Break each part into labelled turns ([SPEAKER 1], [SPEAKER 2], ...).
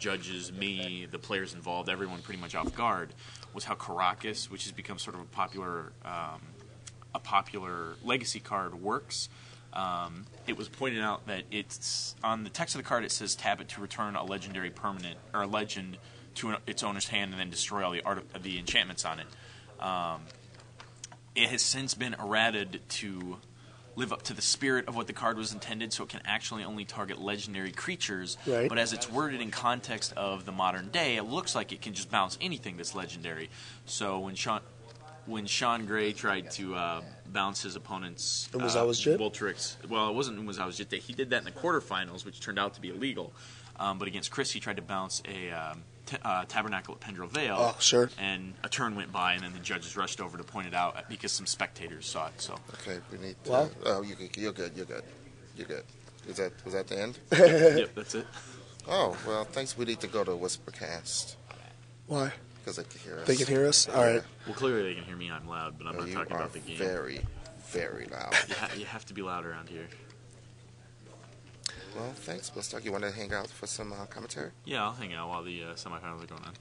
[SPEAKER 1] judges, me, the players involved, everyone pretty much off guard, was how Caracas, which has become sort of a popular legacy card, works. It was pointed out that it's on the text of the card. It says tap it to return a legendary permanent or a legend to its owner's hand and then destroy all the enchantments on it. It has since been errated to live up to the spirit of what the card was intended, so it can actually only target legendary creatures.
[SPEAKER 2] Right.
[SPEAKER 1] But as it's worded in context of the modern day, it looks like it can just bounce anything that's legendary. So when Sean Gray tried to bounce his opponent's Voltrix, well, it wasn't Umazaw's Jit. He did that in the quarterfinals, which turned out to be illegal. But against Chris, he tried to bounce a Tabernacle at Pendrell Vale.
[SPEAKER 2] Oh, sure.
[SPEAKER 1] And a turn went by, and then the judges rushed over to point it out because some spectators saw it. So.
[SPEAKER 3] Okay, we need to... Well, you're good. Was that the end?
[SPEAKER 1] Yep, that's it.
[SPEAKER 3] Oh, well, thanks. We need to go to Whispercast.
[SPEAKER 2] Why?
[SPEAKER 3] Because they can hear us.
[SPEAKER 2] They can hear us? All right.
[SPEAKER 1] Well, clearly they can hear me. I'm loud, but I'm not talking about the game.
[SPEAKER 3] Very, very loud.
[SPEAKER 1] You have to be loud around here.
[SPEAKER 3] Well, thanks, Woodstock. You want to hang out for some commentary?
[SPEAKER 1] Yeah, I'll hang out while the semifinals are going on.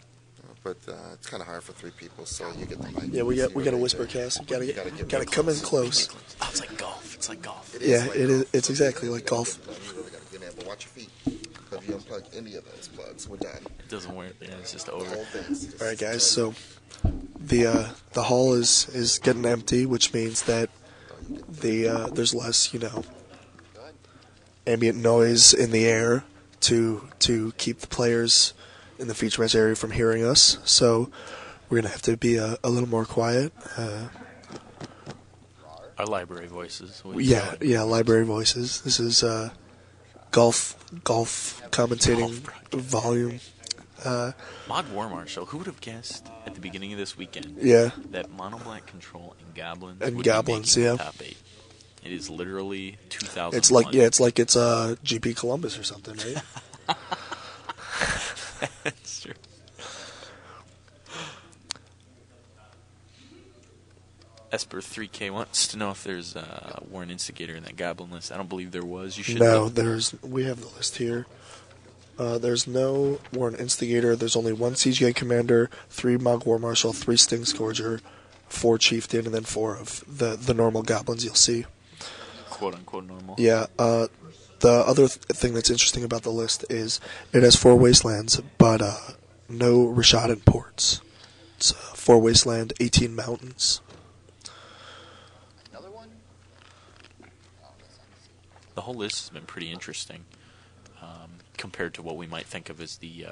[SPEAKER 3] But it's kind of hard for 3 people, so you get the mic.
[SPEAKER 2] Yeah, we got a Whispercast. Gotta come in close.
[SPEAKER 1] Oh, it's like golf. It's like golf.
[SPEAKER 3] It is.
[SPEAKER 2] It's exactly like golf.
[SPEAKER 3] You really gotta get in, but watch your feet. If you unplug any of those plugs, we're done.
[SPEAKER 1] It doesn't work. Yeah, it's just over.
[SPEAKER 2] All right, guys. So the hall is getting empty, which means that there's less ambient noise in the air to keep the players in the feature match area from hearing us. So we're gonna have to be a little more quiet.
[SPEAKER 1] Our library voices.
[SPEAKER 2] Library voices. This is golf commentating volume.
[SPEAKER 1] Mod War Marshal. Who would have guessed at the beginning of this weekend?
[SPEAKER 2] Yeah.
[SPEAKER 1] That Mono Black Control and Goblins.
[SPEAKER 2] Yeah.
[SPEAKER 1] Top 8. It is literally 2001.
[SPEAKER 2] It's like it's GP Columbus or something, right?
[SPEAKER 1] That's true. Esper 3K wants to know if there's a Warren Instigator in that Goblin list. I don't believe there was. You should.
[SPEAKER 2] No, we have the list here. There's no Warren Instigator. There's only 1 CGA Commander, 3 Mog War Marshal, 3 Sting Scourger, 4 Chieftain, and then 4 of the normal Goblins you'll see.
[SPEAKER 1] Quote unquote normal.
[SPEAKER 2] Yeah. The other thing that's interesting about the list is it has 4 Wastelands, but no Rishadan ports. It's 4 Wasteland, 18 Mountains.
[SPEAKER 1] The whole list has been pretty interesting compared to what we might think of as the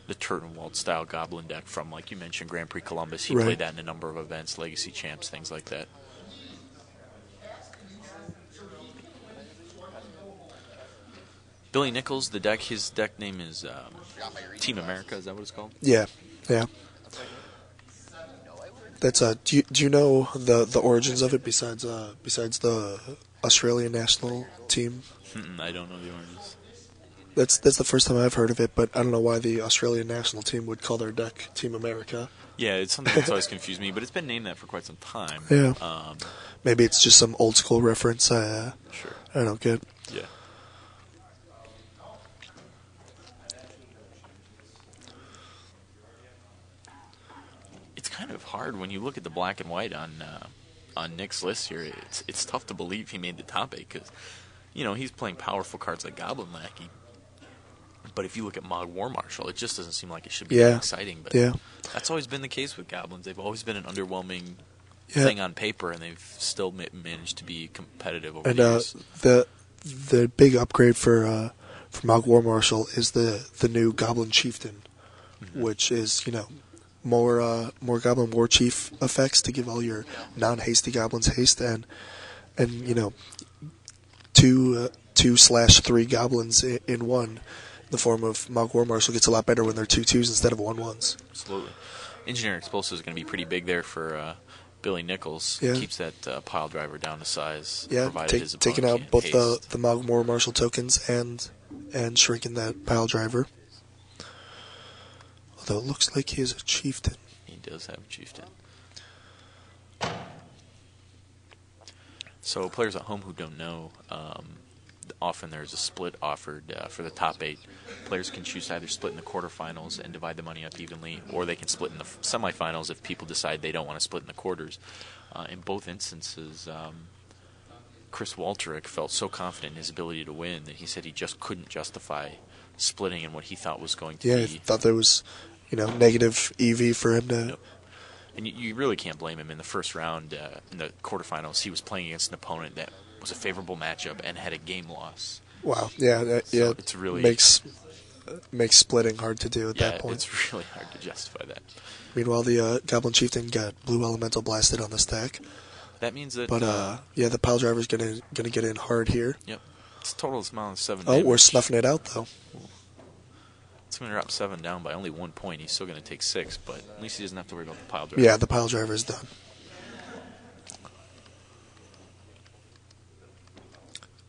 [SPEAKER 1] Turtenwald style Goblin deck from, like you mentioned, Grand Prix Columbus. He played that in a number of events, Legacy Champs, things like that. Billy Nichols, his deck name is Team America. Is that what it's called?
[SPEAKER 2] Yeah. That's do you know the origins of it besides the Australian national team?
[SPEAKER 1] I don't know the origins.
[SPEAKER 2] That's the first time I've heard of it, but I don't know why the Australian national team would call their deck Team America.
[SPEAKER 1] Yeah, it's something that's always confused me, but it's been named that for quite some time.
[SPEAKER 2] Yeah. Maybe it's just some old school reference.
[SPEAKER 1] Sure.
[SPEAKER 2] I don't get.
[SPEAKER 1] Yeah. It's kind of hard when you look at the black and white on Nick's list here. It's tough to believe he made the top 8 because, he's playing powerful cards like Goblin Lackey. But if you look at Mog War Marshal, it just doesn't seem like it should be that exciting. But that's always been the case with Goblins. They've always been an underwhelming thing on paper, and they've still managed to be competitive over the years.
[SPEAKER 2] The big upgrade for Mog War Marshal is the new Goblin Chieftain, which is more Goblin War Chief effects to give all your non-hasty goblins haste, and 2/3 goblins in one. The form of Mog War Marshal gets a lot better when they're 2/2s instead of 1/1s.
[SPEAKER 1] Absolutely. Engineer Explosive is going to be pretty big there for Billy Nichols.
[SPEAKER 2] Yeah.
[SPEAKER 1] Keeps that pile driver down to size.
[SPEAKER 2] Yeah, taking out both the Mog War Marshal tokens and shrinking that pile driver. Although it looks like he is a chieftain.
[SPEAKER 1] He does have a chieftain. So players at home who don't know, often there's a split offered for the top 8. Players can choose to either split in the quarterfinals and divide the money up evenly, or they can split in the semifinals if people decide they don't want to split in the quarters. In both instances, Chris Walterick felt so confident in his ability to win that he said he just couldn't justify splitting in what he thought was going to be.
[SPEAKER 2] Yeah, he thought there was, negative EV for him to...
[SPEAKER 1] Yep. And you really can't blame him. In the first round, in the quarterfinals, he was playing against an opponent that was a favorable matchup and had a game loss.
[SPEAKER 2] Wow, yeah,
[SPEAKER 1] So it's really
[SPEAKER 2] makes splitting hard to do at that point.
[SPEAKER 1] It's really hard to justify that.
[SPEAKER 2] Meanwhile, the Goblin Chieftain got Blue Elemental blasted on the stack.
[SPEAKER 1] That means that...
[SPEAKER 2] But, the pile driver's gonna get in hard here.
[SPEAKER 1] Yep. It's total amount of 7
[SPEAKER 2] Oh,
[SPEAKER 1] damage.
[SPEAKER 2] we're snuffing it out, though.
[SPEAKER 1] It's going to drop 7 down by only 1 point. He's still going to take 6, but at least he doesn't have to worry about the pile driver.
[SPEAKER 2] Yeah, the pile driver is done.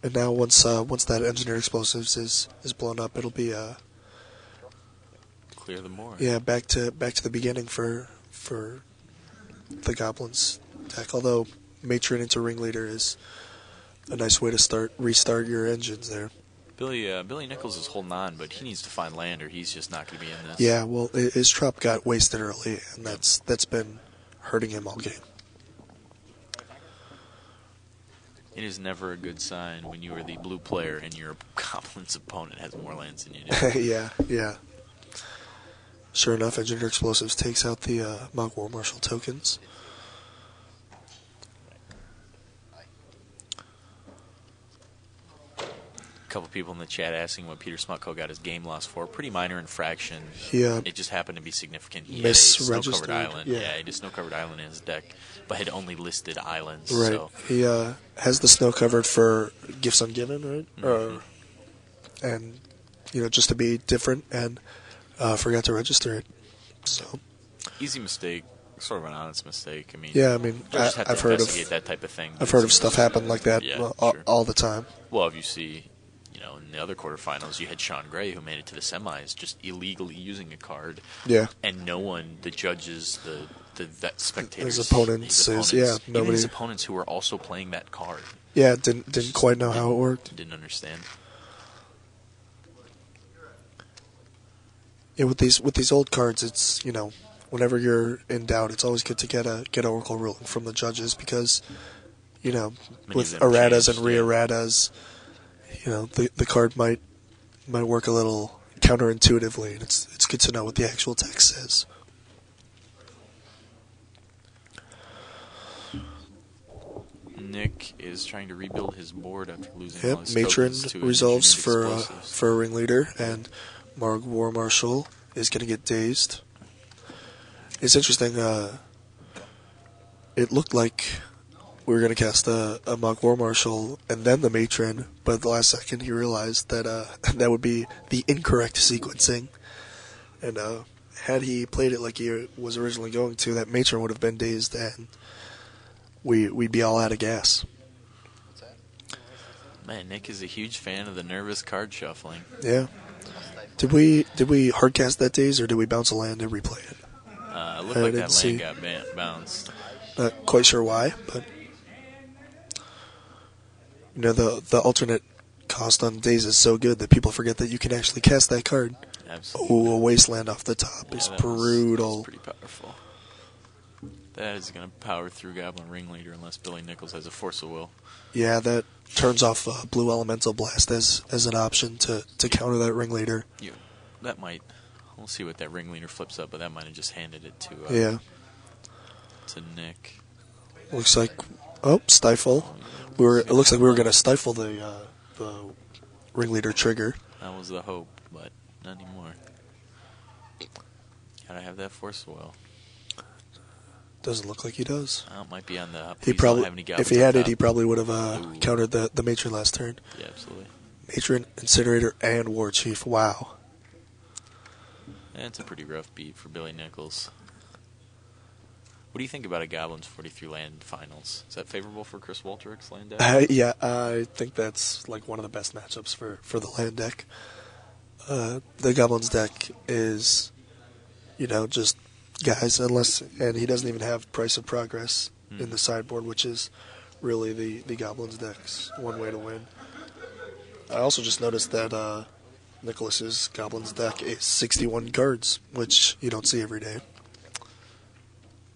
[SPEAKER 2] And now once that engineer explosives is blown up, it'll be
[SPEAKER 1] Clear the more.
[SPEAKER 2] yeah, back to the beginning for the Goblins deck. Although Matron into Ringleader is a nice way to restart your engines there.
[SPEAKER 1] Billy Nichols is holding on, but he needs to find land or he's just not going to be in this.
[SPEAKER 2] Yeah, well, his trop got wasted early, and that's been hurting him all game.
[SPEAKER 1] It is never a good sign when you are the blue player and your Goblin's opponent has more lands than you do.
[SPEAKER 2] Yeah. Sure enough, Engineer Explosives takes out the Mog War Marshal tokens.
[SPEAKER 1] A couple people in the chat asking what Peter Smutko got his game loss for. Pretty minor infraction.
[SPEAKER 2] It
[SPEAKER 1] just happened to be significant. He had a snow-covered
[SPEAKER 2] misregistered.
[SPEAKER 1] island.
[SPEAKER 2] Yeah,
[SPEAKER 1] he had a snow-covered island in his deck, but had only listed islands.
[SPEAKER 2] Right.
[SPEAKER 1] So.
[SPEAKER 2] He has the snow covered for Gifts Ungiven, right?
[SPEAKER 1] Mm-hmm.
[SPEAKER 2] And just to be different, and forgot to register it. So
[SPEAKER 1] Easy mistake. Sort of an honest mistake.
[SPEAKER 2] I've heard
[SPEAKER 1] investigate that type of thing.
[SPEAKER 2] I've heard of stuff happen like that
[SPEAKER 1] sure.
[SPEAKER 2] all the time.
[SPEAKER 1] Well, if you see, in the other quarterfinals, you had Sean Gray who made it to the semis just illegally using a card.
[SPEAKER 2] Yeah.
[SPEAKER 1] And no one, the judges, the spectators,
[SPEAKER 2] His opponents,
[SPEAKER 1] even
[SPEAKER 2] nobody.
[SPEAKER 1] his opponents who were also playing that card.
[SPEAKER 2] Yeah, didn't quite know how it worked.
[SPEAKER 1] Didn't understand.
[SPEAKER 2] Yeah, with these old cards, it's whenever you're in doubt, it's always good to get an Oracle ruling from the judges because with erratas and re-erratas, the card might work a little counterintuitively, and it's good to know what the actual text says.
[SPEAKER 1] Nick is trying to rebuild his board after losing all his
[SPEAKER 2] Matron
[SPEAKER 1] tokens to
[SPEAKER 2] resolves
[SPEAKER 1] engineered
[SPEAKER 2] for
[SPEAKER 1] explosives.
[SPEAKER 2] a ringleader, and Marg War Marshal is going to get dazed. It's interesting. It looked like we were going to cast a Mog War Marshal and then the Matron, but at the last second he realized that that would be the incorrect sequencing. And had he played it like he was originally going to, that Matron would have been dazed and we'd be all out of gas.
[SPEAKER 1] Man, Nick is a huge fan of the nervous card shuffling.
[SPEAKER 2] Yeah. Did we hardcast that daze, or did we bounce a land and replay it?
[SPEAKER 1] It looked like that land got bounced.
[SPEAKER 2] Not quite sure why, but the alternate cost on daze is so good that people forget that you can actually cast that card.
[SPEAKER 1] Absolutely.
[SPEAKER 2] Ooh, a wasteland off the top is brutal.
[SPEAKER 1] That was pretty powerful. That is going to power through Goblin Ringleader unless Billy Nichols has a Force of Will.
[SPEAKER 2] Yeah, that turns off Blue Elemental Blast as an option to counter that Ringleader.
[SPEAKER 1] Yeah, that might. We'll see what that Ringleader flips up, but that might have just handed it to to Nick.
[SPEAKER 2] Looks like stifle. It looks like we were going to stifle the Ringleader trigger.
[SPEAKER 1] That was the hope, but not anymore. Gotta have that Force of Will.
[SPEAKER 2] Doesn't look like he does.
[SPEAKER 1] Well, it might be on the.
[SPEAKER 2] He probably, if he had it, he probably would have countered the Matron last turn.
[SPEAKER 1] Yeah, absolutely.
[SPEAKER 2] Matron, Incinerator, and War Chief. Wow.
[SPEAKER 1] That's a pretty rough beat for Billy Nichols. What do you think about a Goblins 43 land finals? Is that favorable for Chris Walterick's land deck?
[SPEAKER 2] Yeah, I think that's like one of the best matchups for the land deck. The Goblins deck is, just guys, and he doesn't even have Price of Progress in the sideboard, which is really the Goblins deck's one way to win. I also just noticed that Nicholas's Goblins deck is 61 cards, which you don't see every day.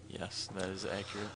[SPEAKER 1] Yes, that is accurate.